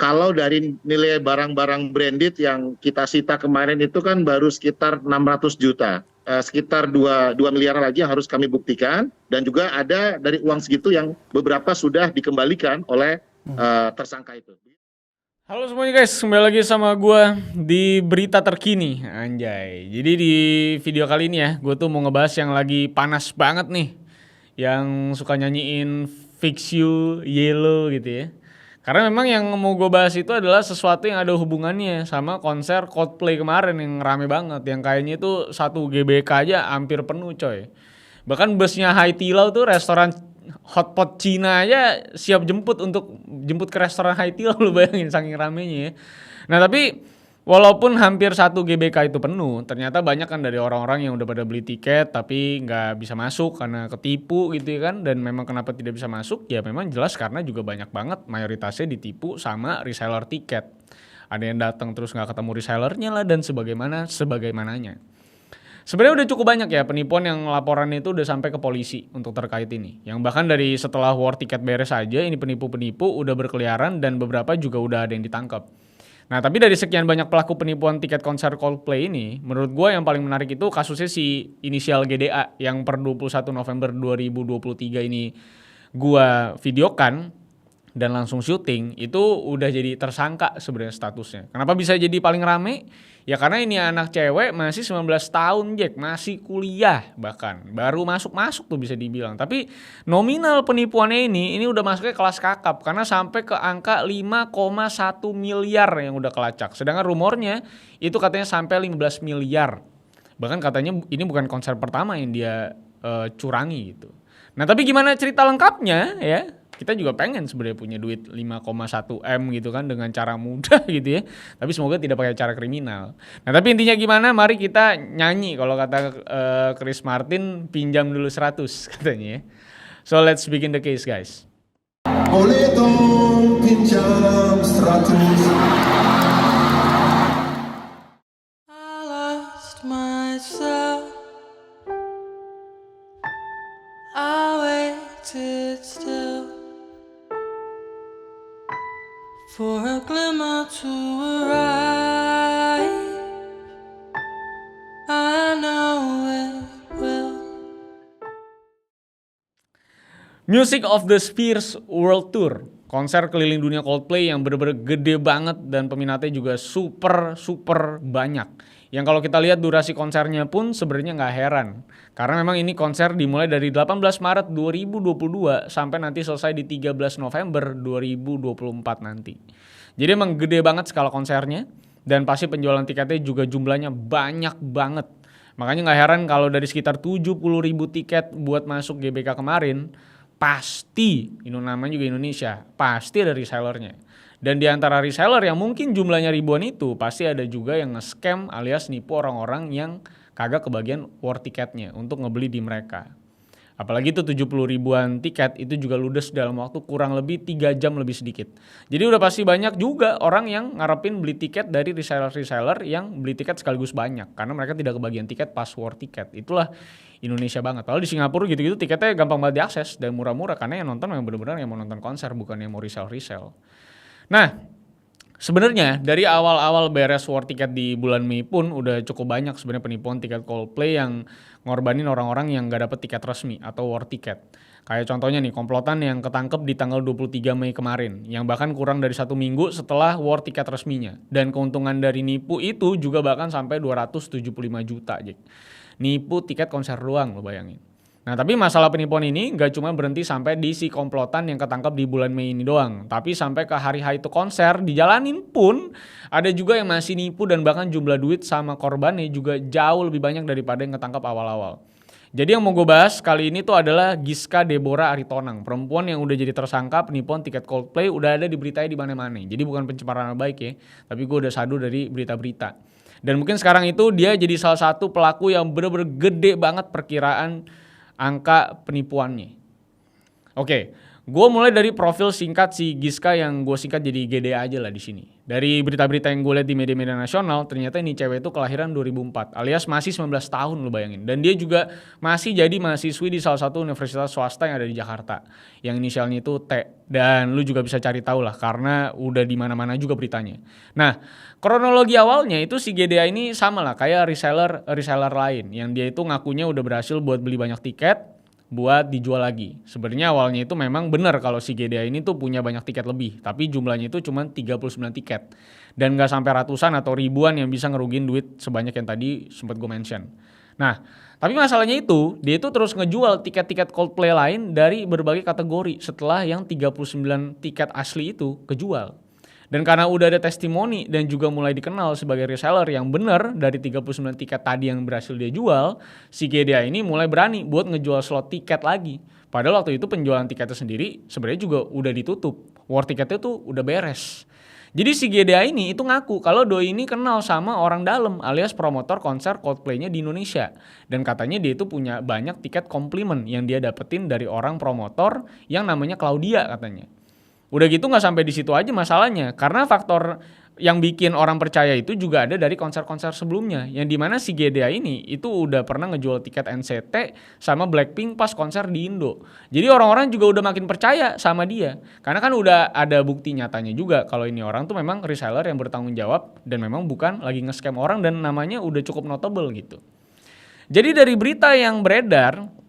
Kalau dari nilai barang-barang branded yang kita sita kemarin itu kan baru sekitar 600 juta. Sekitar 2 miliar lagi yang harus kami buktikan. Dan juga ada dari uang segitu yang beberapa sudah dikembalikan oleh tersangka itu. Halo semuanya guys, kembali lagi sama gue di berita terkini, anjay. Jadi di video kali ini ya, gue tuh mau ngebahas yang lagi panas banget nih, yang suka nyanyiin Fix You Yellow gitu ya. Karena memang yang mau gue bahas itu adalah sesuatu yang ada hubungannya sama konser Coldplay kemarin yang rame banget, yang kayaknya itu 1 GBK aja hampir penuh coy. Bahkan busnya Haidilao tuh restoran hotpot Cina aja siap jemput ke restoran Haidilao, lu bayangin saking ramenya ya. Nah tapi walaupun hampir 1 GBK itu penuh, ternyata banyak kan dari orang-orang yang udah pada beli tiket tapi nggak bisa masuk karena ketipu gitu ya kan. Dan memang kenapa tidak bisa masuk ya memang jelas karena juga banyak banget mayoritasnya ditipu sama reseller tiket. Ada yang datang terus nggak ketemu resellernya lah dan sebagaimananya. Sebenarnya udah cukup banyak ya penipuan yang laporan itu udah sampai ke polisi untuk terkait ini. Yang bahkan dari setelah war tiket beres aja ini penipu-penipu udah berkeliaran dan beberapa juga udah ada yang ditangkap. Nah tapi dari sekian banyak pelaku penipuan tiket konser Coldplay ini, menurut gue yang paling menarik itu kasusnya si inisial GDA yang per 21 November 2023 ini gue videokan dan langsung syuting, itu udah jadi tersangka sebenarnya statusnya. Kenapa bisa jadi paling rame? Ya karena ini anak cewek masih 19 tahun Jack, masih kuliah bahkan. Baru masuk tuh bisa dibilang. Tapi nominal penipuannya ini udah masuknya kelas kakap karena sampai ke angka 5,1 miliar yang udah kelacak. Sedangkan rumornya itu katanya sampai 15 miliar. Bahkan katanya ini bukan konser pertama yang dia curangi gitu. Nah tapi gimana cerita lengkapnya ya? Kita juga pengen sebenarnya punya duit 5,1 M gitu kan dengan cara mudah gitu ya. Tapi semoga tidak pakai cara kriminal. Nah tapi intinya gimana? Mari kita nyanyi kalau kata Chris Martin pinjam dulu 100 katanya ya. So let's begin the case guys. Boleh dong pinjam 100. I lost myself. I waited still for a glimmer to arrive. I know it will. Music of the Spheres World Tour, konser keliling dunia Coldplay yang bener-bener gede banget dan peminatnya juga super banyak. Yang kalau kita lihat durasi konsernya pun sebenarnya nggak heran. Karena memang ini konser dimulai dari 18 Maret 2022 sampai nanti selesai di 13 November 2024 nanti. Jadi emang gede banget skala konsernya dan pasti penjualan tiketnya juga jumlahnya banyak banget. Makanya nggak heran kalau dari sekitar 70.000 tiket buat masuk GBK kemarin, pasti, ini namanya juga Indonesia, pasti ada resellernya. Dan di antara reseller yang mungkin jumlahnya ribuan itu, pasti ada juga yang nge-scam alias nipu orang-orang yang kagak kebagian war tiketnya untuk ngebeli di mereka. Apalagi itu 70 ribuan tiket itu juga ludes dalam waktu kurang lebih 3 jam lebih sedikit. Jadi udah pasti banyak juga orang yang ngarepin beli tiket dari reseller-reseller yang beli tiket sekaligus banyak. Karena mereka tidak kebagian tiket pas war tiket. Itulah Indonesia banget. Padahal di Singapura gitu-gitu tiketnya gampang banget diakses dan murah-murah. Karena yang nonton memang benar-benar yang mau nonton konser bukan yang mau resell. Nah, sebenarnya dari awal-awal beres war tiket di bulan Mei pun udah cukup banyak sebenarnya penipuan tiket Coldplay yang ngorbanin orang-orang yang gak dapet tiket resmi atau war tiket. Kayak contohnya nih, komplotan yang ketangkep di tanggal 23 Mei kemarin, yang bahkan kurang dari 1 minggu setelah war tiket resminya. Dan keuntungan dari nipu itu juga bahkan sampai 275 juta. Nipu tiket konser doang, lo bayangin. Nah tapi masalah penipuan ini gak cuma berhenti sampai di si komplotan yang ketangkap di bulan Mei ini doang. Tapi sampai ke hari itu konser dijalanin pun ada juga yang masih nipu dan bahkan jumlah duit sama korbannya juga jauh lebih banyak daripada yang ketangkap awal-awal. Jadi yang mau gue bahas kali ini tuh adalah Giska Deborah Aritonang, perempuan yang udah jadi tersangka penipuan tiket Coldplay udah ada diberitanya di mana-mana. Jadi bukan pencemaran nama baik ya, tapi gue udah sadu dari berita-berita. Dan mungkin sekarang itu dia jadi salah satu pelaku yang bener-bener gede banget perkiraan angka penipuannya. Oke, Gue mulai dari profil singkat si Giska yang gue singkat jadi GDA aja lah di sini. Dari berita-berita yang gue lihat di media-media nasional, ternyata ini cewek itu kelahiran 2004, alias masih 19 tahun lo bayangin. Dan dia juga masih jadi mahasiswi di salah satu universitas swasta yang ada di Jakarta, yang inisialnya itu T. Dan lu juga bisa cari tahu lah, karena udah di mana-mana juga beritanya. Nah, kronologi awalnya itu si GDA ini sama lah kayak reseller lain, yang dia itu ngakunya udah berhasil buat beli banyak tiket buat dijual lagi. Sebenarnya awalnya itu memang benar kalau si GDA ini tuh punya banyak tiket lebih, tapi jumlahnya itu cuma 39 tiket. Dan gak sampai ratusan atau ribuan yang bisa ngerugiin duit sebanyak yang tadi sempat gue mention. Nah, tapi masalahnya itu, dia itu terus ngejual tiket-tiket Coldplay lain dari berbagai kategori setelah yang 39 tiket asli itu kejual. Dan karena udah ada testimoni dan juga mulai dikenal sebagai reseller yang benar dari 39 tiket tadi yang berhasil dia jual, si GDA ini mulai berani buat ngejual slot tiket lagi. Padahal waktu itu penjualan tiketnya sendiri sebenarnya juga udah ditutup. War tiketnya tuh udah beres. Jadi si GDA ini itu ngaku kalau doi ini kenal sama orang dalam alias promotor konser Coldplay-nya di Indonesia. Dan katanya dia itu punya banyak tiket komplimen yang dia dapetin dari orang promotor yang namanya Claudia katanya. Udah gitu gak sampai di situ aja masalahnya, karena faktor yang bikin orang percaya itu juga ada dari konser-konser sebelumnya, yang dimana si GDA ini itu udah pernah ngejual tiket NCT sama Blackpink pas konser di Indo. Jadi orang-orang juga udah makin percaya sama dia, karena kan udah ada bukti nyatanya juga kalau ini orang tuh memang reseller yang bertanggung jawab dan memang bukan lagi nge-scam orang dan namanya udah cukup notable gitu. Jadi dari berita yang beredar,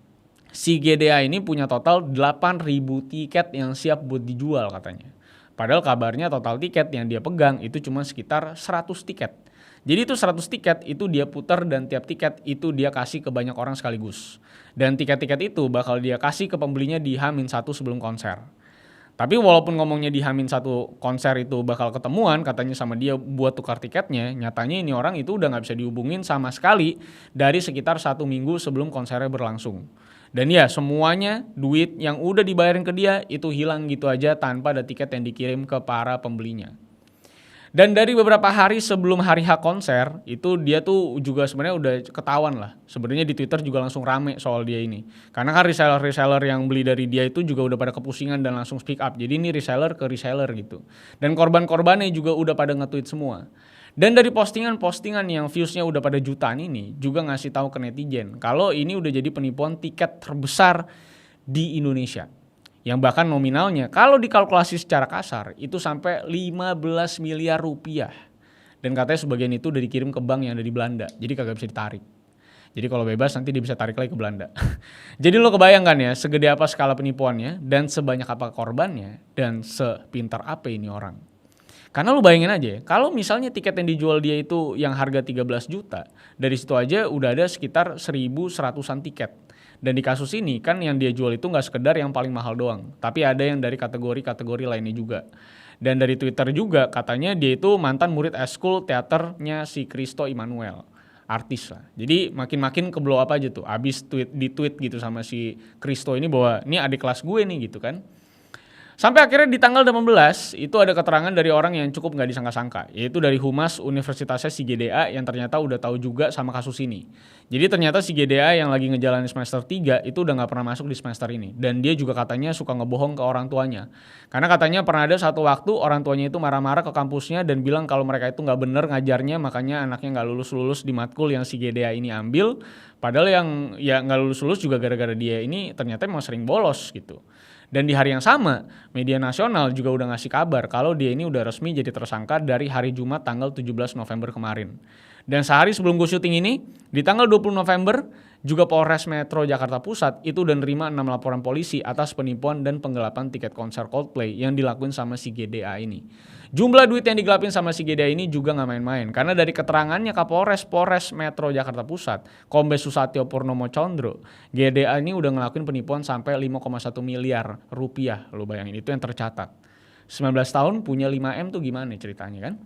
si GDA ini punya total 8.000 tiket yang siap buat dijual katanya. Padahal kabarnya total tiket yang dia pegang itu cuma sekitar 100 tiket. Jadi itu 100 tiket itu dia putar dan tiap tiket itu dia kasih ke banyak orang sekaligus. Dan tiket-tiket itu bakal dia kasih ke pembelinya di H-1 sebelum konser. Tapi walaupun ngomongnya di H-1 konser itu bakal ketemuan katanya sama dia buat tukar tiketnya, nyatanya ini orang itu udah gak bisa dihubungin sama sekali dari sekitar 1 minggu sebelum konsernya berlangsung. Dan ya semuanya duit yang udah dibayarin ke dia itu hilang gitu aja tanpa ada tiket yang dikirim ke para pembelinya. Dan dari beberapa hari sebelum hari H konser, itu dia tuh juga sebenarnya udah ketahuan lah. Sebenarnya di Twitter juga langsung rame soal dia ini. Karena kan reseller-reseller yang beli dari dia itu juga udah pada kepusingan dan langsung speak up. Jadi ini reseller ke reseller gitu. Dan korban-korbannya juga udah pada nge-tweet semua. Dan dari postingan-postingan yang viewsnya udah pada jutaan ini juga ngasih tahu ke netizen kalau ini udah jadi penipuan tiket terbesar di Indonesia. Yang bahkan nominalnya kalau dikalkulasi secara kasar itu sampai 15 miliar rupiah. Dan katanya sebagian itu udah dikirim ke bank yang ada di Belanda. Jadi kagak bisa ditarik. Jadi kalau bebas nanti dia bisa tarik lagi ke Belanda. Jadi lo kebayangkan ya segede apa skala penipuannya dan sebanyak apa korbannya dan sepintar apa ini orang. Karena lu bayangin aja ya, kalau misalnya tiket yang dijual dia itu yang harga 13 juta, dari situ aja udah ada sekitar 1.100-an tiket. Dan di kasus ini kan yang dia jual itu gak sekedar yang paling mahal doang, tapi ada yang dari kategori-kategori lainnya juga. Dan dari Twitter juga katanya dia itu mantan murid eskul teaternya si Christo Immanuel, artis lah. Jadi makin-makin ke blow up aja tuh, abis di-tweet gitu sama si Christo ini bahwa ini adik kelas gue nih gitu kan. Sampai akhirnya di tanggal 18 itu ada keterangan dari orang yang cukup gak disangka-sangka, yaitu dari Humas Universitasnya si GDA yang ternyata udah tahu juga sama kasus ini. Jadi ternyata si GDA yang lagi ngejalanin semester 3 itu udah gak pernah masuk di semester ini. Dan dia juga katanya suka ngebohong ke orang tuanya. Karena katanya pernah ada satu waktu orang tuanya itu marah-marah ke kampusnya dan bilang kalau mereka itu gak bener ngajarnya, makanya anaknya gak lulus-lulus di matkul yang si GDA ini ambil. Padahal yang ya gak lulus-lulus juga gara-gara dia ini ternyata emang sering bolos gitu. Dan di hari yang sama, media nasional juga udah ngasih kabar kalau dia ini udah resmi jadi tersangka dari hari Jumat tanggal 17 November kemarin. Dan sehari sebelum gue syuting ini, di tanggal 20 November, juga Polres Metro Jakarta Pusat itu udah nerima 6 laporan polisi atas penipuan dan penggelapan tiket konser Coldplay yang dilakuin sama si GDA ini. Jumlah duit yang digelapin sama si GDA ini juga gak main-main, karena dari keterangannya Kapolres Metro Jakarta Pusat, Kombes Susatyo Purnomo Condro, GDA ini udah ngelakuin penipuan sampai 5,1 miliar rupiah. Lo bayangin, itu yang tercatat. 19 tahun punya 5M tuh gimana ceritanya kan?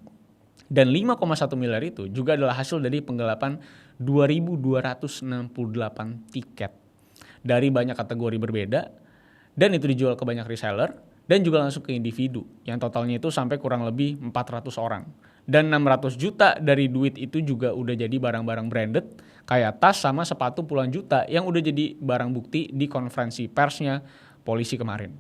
Dan 5,1 miliar itu juga adalah hasil dari penggelapan 2.268 tiket dari banyak kategori berbeda, dan itu dijual ke banyak reseller dan juga langsung ke individu yang totalnya itu sampai kurang lebih 400 orang. Dan 600 juta dari duit itu juga udah jadi barang-barang branded kayak tas sama sepatu puluhan juta yang udah jadi barang bukti di konferensi persnya polisi kemarin.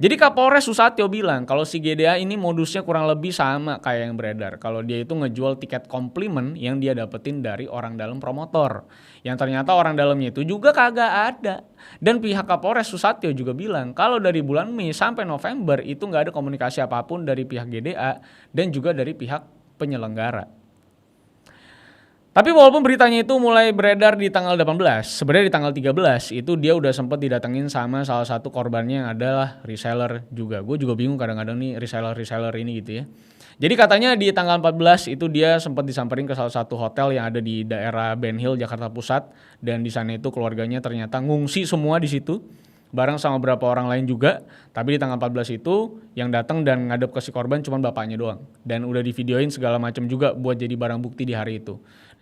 Jadi Kapolres Susatyo bilang kalau si GDA ini modusnya kurang lebih sama kayak yang beredar. Kalau dia itu ngejual tiket komplimen yang dia dapetin dari orang dalam promotor. Yang ternyata orang dalamnya itu juga kagak ada. Dan pihak Kapolres Susatyo juga bilang kalau dari bulan Mei sampai November itu nggak ada komunikasi apapun dari pihak GDA dan juga dari pihak penyelenggara. Tapi walaupun beritanya itu mulai beredar di tanggal 18, sebenarnya di tanggal 13 itu dia udah sempat didatengin sama salah satu korbannya yang adalah reseller juga. Gue juga bingung kadang-kadang nih reseller ini gitu ya. Jadi katanya di tanggal 14 itu dia sempat disamperin ke salah satu hotel yang ada di daerah Ben Hill, Jakarta Pusat. Dan di sana itu keluarganya ternyata ngungsi semua di situ. Bareng sama beberapa orang lain juga. Tapi di tanggal 14 itu yang datang dan ngadep ke si korban cuma bapaknya doang. Dan udah divideoin segala macam juga buat jadi barang bukti di hari itu.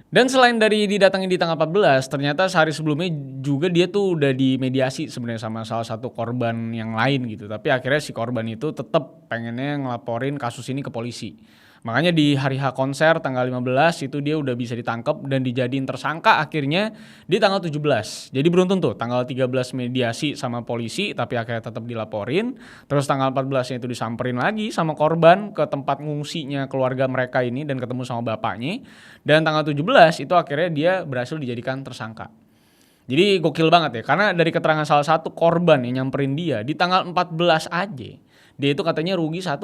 Dan selain dari didatangin di tanggal 14, ternyata sehari sebelumnya juga dia tuh udah dimediasi sebenarnya sama salah satu korban yang lain gitu. Tapi akhirnya si korban itu tetap pengennya ngelaporin kasus ini ke polisi. Makanya di hari H konser tanggal 15 itu dia udah bisa ditangkap dan dijadiin tersangka akhirnya di tanggal 17. Jadi beruntun tuh tanggal 13 mediasi sama polisi tapi akhirnya tetap dilaporin. Terus tanggal 14-nya itu disamperin lagi sama korban ke tempat ngungsinya keluarga mereka ini dan ketemu sama bapaknya. Dan tanggal 17 itu akhirnya dia berhasil dijadikan tersangka. Jadi gokil banget ya karena dari keterangan salah satu korban yang nyamperin dia di tanggal 14 aja. Dia itu katanya rugi 1,1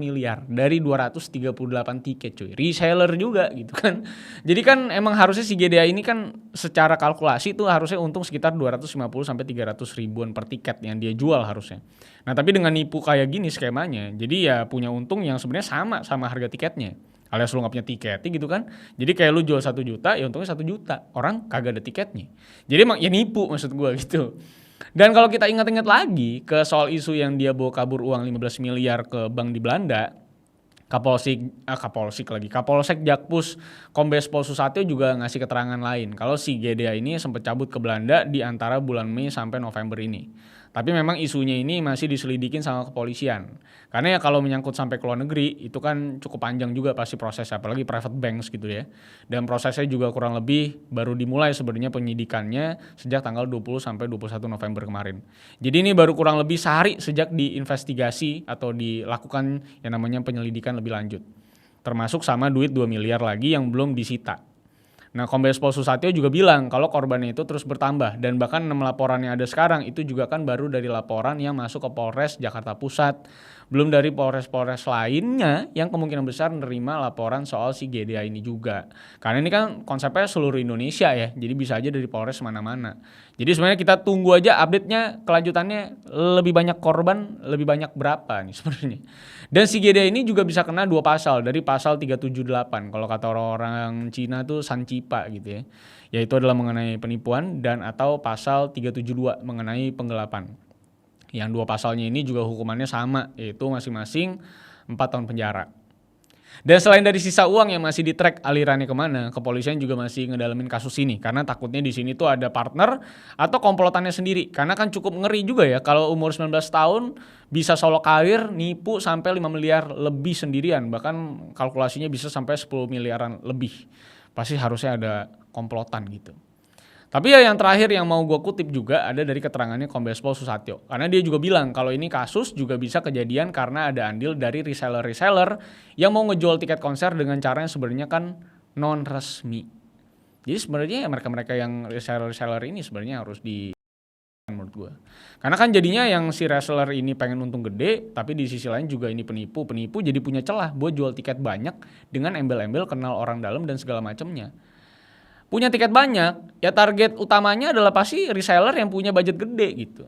miliar dari 238 tiket cuy. Reseller juga gitu kan. Jadi kan emang harusnya si GDA ini kan secara kalkulasi itu harusnya untung sekitar 250 sampai 300 ribuan per tiket yang dia jual harusnya. Nah tapi dengan nipu kayak gini skemanya, jadi ya punya untung yang sebenarnya sama harga tiketnya. Alias lu gak punya tiket gitu kan. Jadi kayak lu jual 1 juta ya untungnya 1 juta. Orang kagak ada tiketnya. Jadi emang ya nipu maksud gue gitu. Dan kalau kita ingat-ingat lagi ke soal isu yang dia bawa kabur uang 15 miliar ke bank di Belanda, Kapolsek Jakpus Kombes Pol Susatyo juga ngasih keterangan lain kalau si GDA ini sempat cabut ke Belanda di antara bulan Mei sampai November ini. Tapi memang isunya ini masih diselidikin sama kepolisian. Karena ya kalau menyangkut sampai ke luar negeri itu kan cukup panjang juga pasti prosesnya, apalagi private banks gitu ya. Dan prosesnya juga kurang lebih baru dimulai sebenarnya penyidikannya sejak tanggal 20 sampai 21 November kemarin. Jadi ini baru kurang lebih sehari sejak diinvestigasi atau dilakukan yang namanya penyelidikan lebih lanjut. Termasuk sama duit 2 miliar lagi yang belum disita. Nah, Kombes Pol Susatyo juga bilang kalau korbannya itu terus bertambah dan bahkan 6 laporan yang ada sekarang itu juga kan baru dari laporan yang masuk ke Polres Jakarta Pusat. Belum dari Polres-Polres lainnya yang kemungkinan besar menerima laporan soal si GDA ini juga. Karena ini kan konsepnya seluruh Indonesia ya, jadi bisa aja dari Polres mana-mana. Jadi sebenarnya kita tunggu aja update-nya, kelanjutannya lebih banyak korban, lebih banyak berapa nih sebenarnya. Dan si GDA ini juga bisa kena 2 pasal, dari pasal 378, kalau kata orang-orang Cina tuh Sancipa gitu ya. Yaitu adalah mengenai penipuan dan atau pasal 372 mengenai penggelapan. Yang 2 pasalnya ini juga hukumannya sama, yaitu masing-masing 4 tahun penjara. Dan selain dari sisa uang yang masih di-track alirannya kemana, kepolisian juga masih ngedalamin kasus ini. Karena takutnya di sini tuh ada partner atau komplotannya sendiri. Karena kan cukup ngeri juga ya, kalau umur 19 tahun bisa solo karir, nipu sampai 5 miliar lebih sendirian. Bahkan kalkulasinya bisa sampai 10 miliaran lebih. Pasti harusnya ada komplotan gitu. Tapi ya yang terakhir yang mau gue kutip juga ada dari keterangannya Kombes Pol Susatyo. Karena dia juga bilang kalau ini kasus juga bisa kejadian karena ada andil dari reseller-reseller yang mau ngejual tiket konser dengan cara yang sebenarnya kan non resmi. Jadi sebenarnya ya mereka-mereka yang reseller-reseller ini sebenarnya harus di menurut gue. Karena kan jadinya yang si reseller ini pengen untung gede, tapi di sisi lain juga ini penipu jadi punya celah buat jual tiket banyak dengan embel-embel kenal orang dalam dan segala macamnya. Punya tiket banyak, ya target utamanya adalah pasti reseller yang punya budget gede gitu.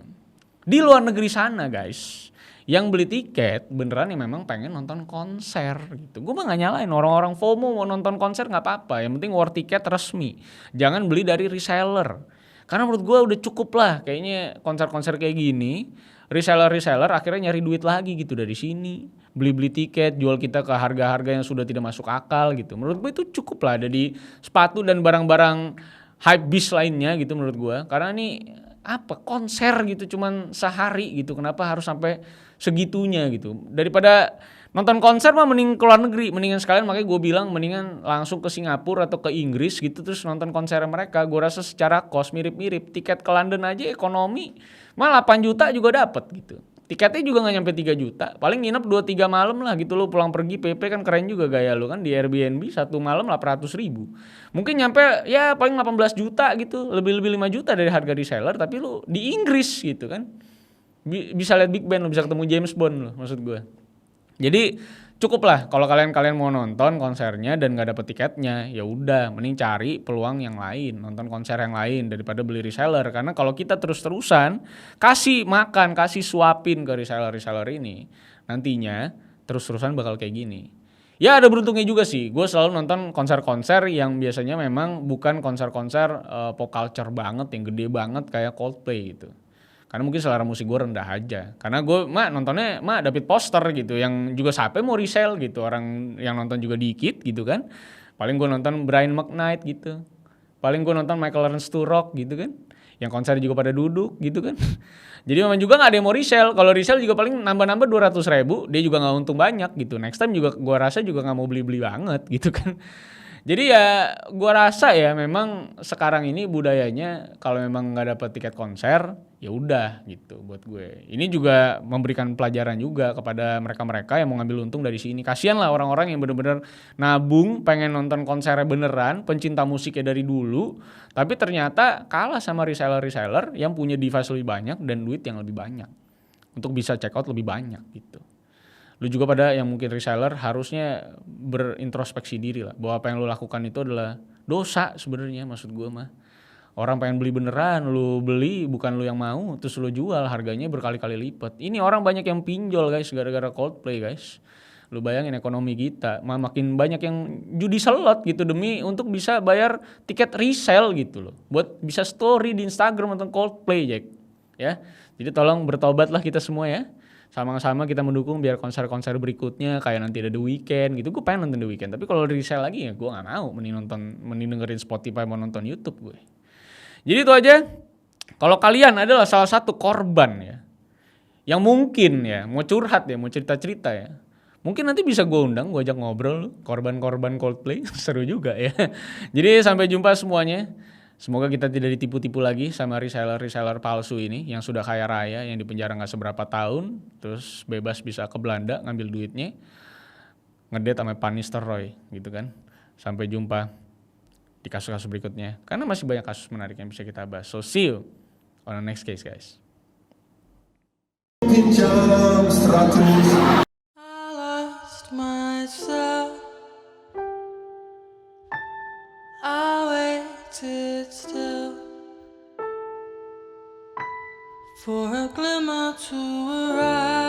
Di luar negeri sana guys, yang beli tiket beneran yang memang pengen nonton konser gitu. Gue mah gak nyalain orang-orang FOMO mau nonton konser gak apa-apa, yang penting war tiket resmi. Jangan beli dari reseller. Karena menurut gue udah cukup lah kayaknya konser-konser kayak gini. Reseller-reseller akhirnya nyari duit lagi gitu dari sini. Beli-beli tiket, jual kita ke harga-harga yang sudah tidak masuk akal gitu. Menurut gue itu cukup lah ada di sepatu dan barang-barang hype beast lainnya gitu menurut gue. Karena ini konser gitu cuman sehari gitu. Kenapa harus sampai segitunya gitu. Daripada nonton konser mah mending ke luar negeri. Mendingan sekalian makanya gue bilang mendingan langsung ke Singapura atau ke Inggris gitu terus nonton konser mereka. Gue rasa secara cost mirip-mirip. Tiket ke London aja ekonomi mah 8 juta juga dapet gitu. Tiketnya juga nggak nyampe 3 juta, paling nginep 2-3 malam lah gitu, lo pulang pergi PP kan keren juga gaya lo kan, di Airbnb 1 malam 800.000. Mungkin nyampe ya paling 18 juta gitu, lebih 5 juta dari harga reseller, tapi lo di Inggris gitu kan. Bisa lihat Big Ben, lo bisa ketemu James Bond lo, maksud gue. Jadi cukup lah kalau kalian mau nonton konsernya dan nggak dapet tiketnya, ya udah mending cari peluang yang lain, nonton konser yang lain daripada beli reseller. Karena kalau kita terus-terusan kasih makan, kasih suapin ke reseller ini, nantinya terus-terusan bakal kayak gini. Ya ada beruntungnya juga sih, gue selalu nonton konser-konser yang biasanya memang bukan konser-konser pop culture banget, yang gede banget kayak Coldplay gitu. Karena mungkin selera musik gue rendah aja. Karena gue nontonnya dapet poster gitu, yang juga sampai mau resell gitu, orang yang nonton juga dikit gitu kan. Paling gue nonton Brian McKnight gitu. Paling gue nonton Michael Learns to Rock gitu kan. Yang konser juga pada duduk gitu kan. Jadi memang juga gak ada yang mau resell. Kalau resell juga paling nambah-nambah 200.000, dia juga gak untung banyak gitu. Next time juga gue rasa juga gak mau beli-beli banget gitu kan. Jadi ya gue rasa ya memang sekarang ini budayanya kalau memang nggak dapet tiket konser ya udah gitu buat gue. Ini juga memberikan pelajaran juga kepada mereka-mereka yang mau ngambil untung dari sini. Kasian lah orang-orang yang benar-benar nabung pengen nonton konsernya beneran, pencinta musiknya dari dulu, tapi ternyata kalah sama reseller-reseller yang punya device lebih banyak dan duit yang lebih banyak untuk bisa check out lebih banyak gitu. Lu juga pada yang mungkin reseller harusnya berintrospeksi diri lah, bahwa apa yang lu lakukan itu adalah dosa sebenarnya, maksud gue mah. Orang pengen beli beneran, lu beli bukan lu yang mau, terus lu jual harganya berkali-kali lipat. Ini orang banyak yang pinjol guys gara-gara Coldplay guys. Lu bayangin ekonomi kita, makin banyak yang judi slot gitu demi untuk bisa bayar tiket resell gitu loh. Buat bisa story di Instagram tentang Coldplay, Jack. Ya. Jadi tolong bertobatlah kita semua ya. Sama-sama kita mendukung biar konser-konser berikutnya kayak nanti ada The Weeknd gitu. Gue pengen nonton The Weeknd, tapi kalau resell lagi ya gue nggak mau. Mending dengerin Spotify, mau nonton YouTube gue. Jadi itu aja. Kalau kalian adalah salah satu korban ya, yang mungkin ya mau curhat ya, mau cerita-cerita ya, mungkin nanti bisa gue undang, gue ajak ngobrol korban-korban Coldplay. Seru juga ya. Jadi sampai jumpa semuanya. Semoga kita tidak ditipu-tipu lagi sama reseller-reseller palsu ini yang sudah kaya raya, yang dipenjara gak seberapa tahun, terus bebas bisa ke Belanda ngambil duitnya, ngedate sama Van Nistelrooy gitu kan. Sampai jumpa di kasus-kasus berikutnya, karena masih banyak kasus menarik yang bisa kita bahas. So see you on the next case guys. Pinjam 100. I lost myself. I waited still for a glimmer to arrive.